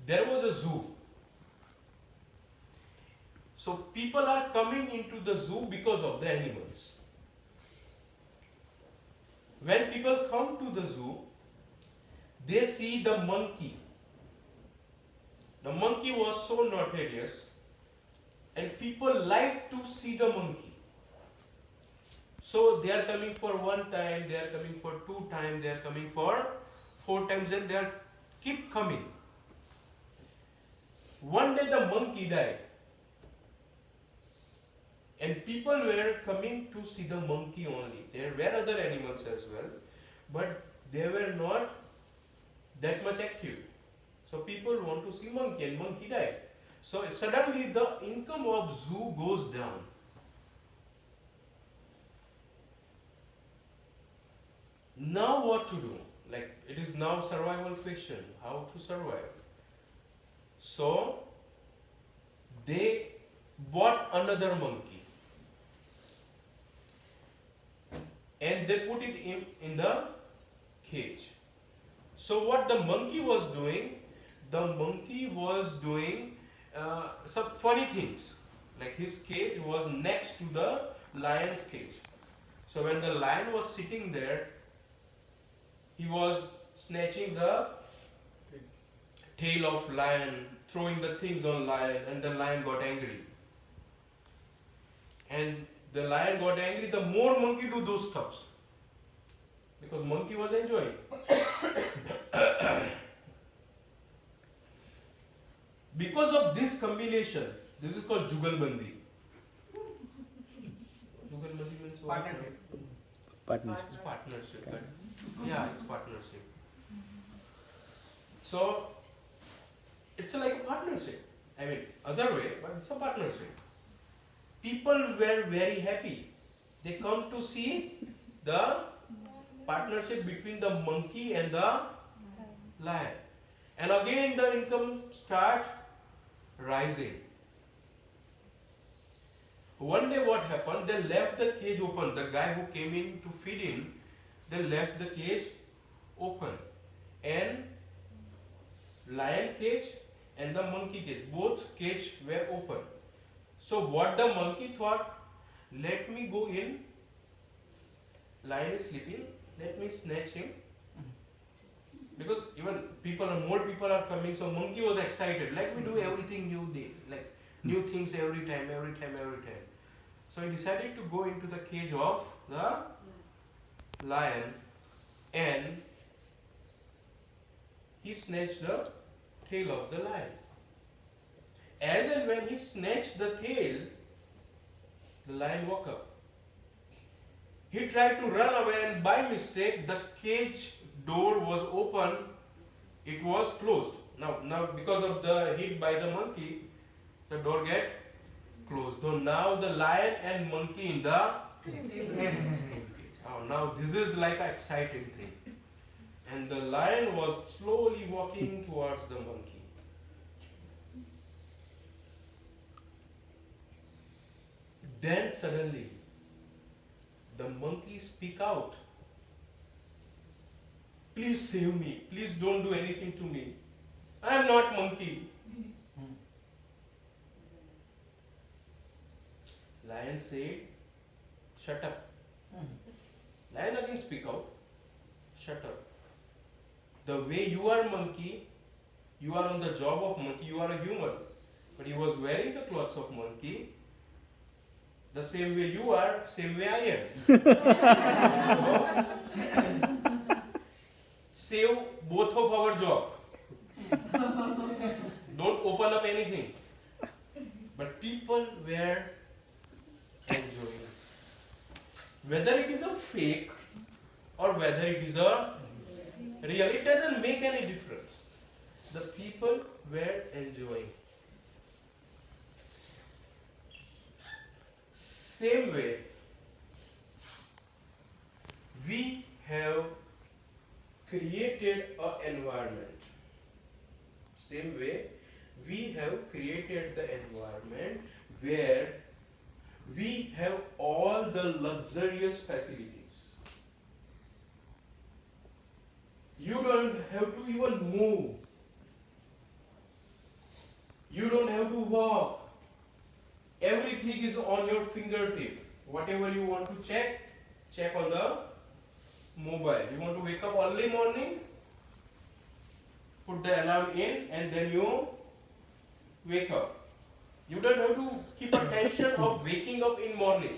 There was a zoo. So people are coming into the zoo because of the animals. When people come to the zoo, they see the monkey. The monkey was so notorious, and people like to see the monkey. So they are coming for one time, they are coming for two times, they are coming for four times, and they are keep coming. One day the monkey died, and people were coming to see the monkey only. There were other animals as well, but they were not that much active. So people want to see monkey, and monkey died. So suddenly the income of zoo goes down. Now what to do? Like, it is now survival fiction. How to survive? So they bought another monkey and they put it in the cage. So what the monkey was doing? The monkey was doing some funny things. Like, his cage was next to the lion's cage. So when the lion was sitting there, he was snatching the tail of lion, throwing the things on lion, and the lion got angry. And the lion got angry, the more monkey do those stuffs. Because monkey was enjoying. Because of this combination, this is called Jugalbandi. Jugalbandi means what? Partnership. It's partnership. But yeah, it's partnership. So it's like a partnership. I mean, other way, but it's a partnership. People were very happy. They come to see the partnership between the monkey and the lion. And again the income starts rising. One day what happened? They left the cage open. The guy who came in to feed him, they left the cage open. And lion cage and the monkey cage, both cage were open. So what the monkey thought, let me go in, lion is sleeping, let me snatch him. Because even more people are coming, so monkey was excited, let me do everything new, like new things every time. So he decided to go into the cage of the lion, and he snatched the tail of the lion. As and when he snatched the tail, the lion woke up. He tried to run away, and by mistake the cage door was open, it was closed. Now because of the hit by the monkey, the door get closed. So now the lion and monkey in the same cage. Oh, now this is like an exciting thing. And the lion was slowly walking towards the monkey. Then suddenly, the monkey speak out. Please save me. Please don't do anything to me. I am not monkey. Lion said, shut up. Lion again speak out. Shut up. The way you are monkey, you are on the job of monkey, you are a human. But he was wearing the clothes of monkey. The same way you are, same way I am. So, save both of our job. Don't open up anything. But people were enjoying. Whether it is a fake or whether it is a real, it doesn't make any difference. The people were enjoying. Same way, we have created an environment. Same way, we have created the environment where we have all the luxurious facilities. You don't have to even move. You don't have to walk. Everything is on your fingertip. Whatever you want to check, check on the mobile. You want to wake up early morning, put the alarm in, and then you wake up. You don't have to keep a tension of waking up in morning.